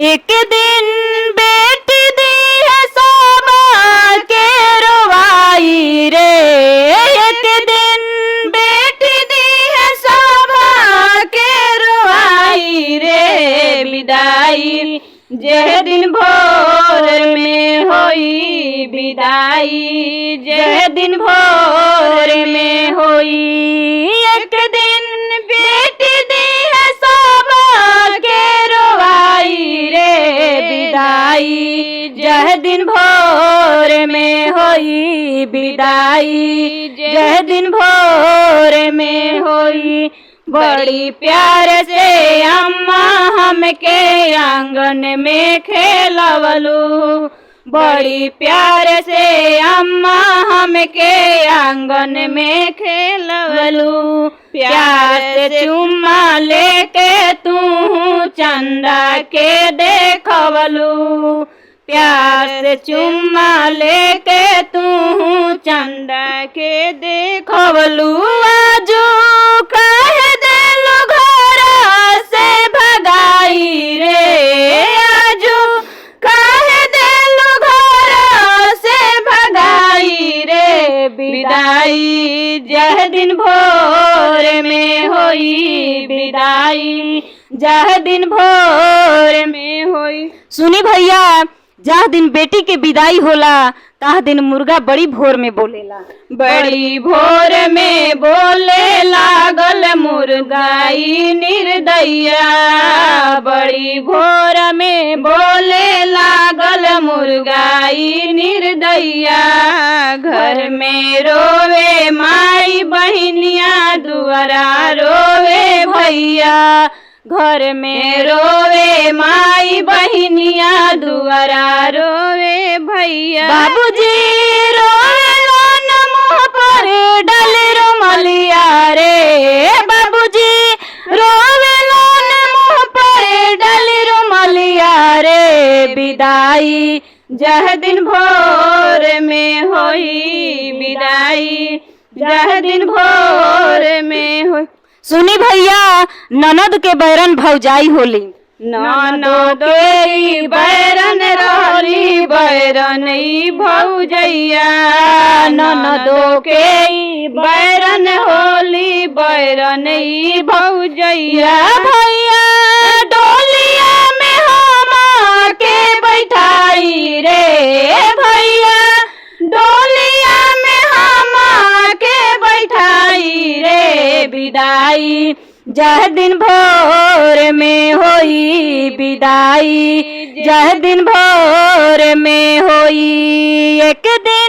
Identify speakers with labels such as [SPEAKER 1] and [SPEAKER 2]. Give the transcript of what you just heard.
[SPEAKER 1] एक दिन बेटी दी है सोमा के रोवाई रे। एक दिन बेटी दी है सोमा के रोवाई रे। विदाई जह दिन भोर में होई, विदाई जह दिन भोर में होई। एक दिन बेटी दी है सोमा के रोवाई रे। विदाई जह दिन भोर में होई, विदाई जह दिन भोर में होई। बड़ी प्यार से अम्मा हमके आंगन में खेलवलू। बड़ी प्यार से अम्मा हमके आंगन में खेलवलू। प्यार से चुम्मा लेके तू चंदा के देखवलू। प्यार से चुम्मा लेके तू चंदा के देखवलू। आजू कहे देलू घर से भगाई रे। आजू कहे देलू घर से भगाई रे। विदाई जह दिन भोर में होई, विदाई जह दिन भोर में होई। सुनी भैया, जह दिन बेटी के विदाई होला तह दिन मुर्गा बड़ी भोर में बोलेला। बड़ी भोर में बोले लागल मुर्गाई निर्दया। बड़ी भोर में बोले लागल मुर्गाई निर्दया। घर में रोवे माई बहनिया, दुआरा रोवे भैया। घर में रोवे माई बहनिया, दुआरा रोवे भैया। बाबूजी रोवे लोन मुँह पर डल रुमलिया रे। बाबूजी रोवे लोन मुँह पर डल रुमलिया रे। विदाई जह दिन भोर में होई, विदाई जह दिन भोर में होई। सुनी भैया, ननद के बैरन भौजाई होली। ननद के बैरन रहली, बैरन भौजैया। ननदो के बैरन होली, बैरन भौजैया। भैया डोलिया में हम के बैठाई रे। भैया डोलिया में हम के बैठाई रे। विदाई जह दिन भोर में होई, विदाई जह दिन भोर में होई। एक दिन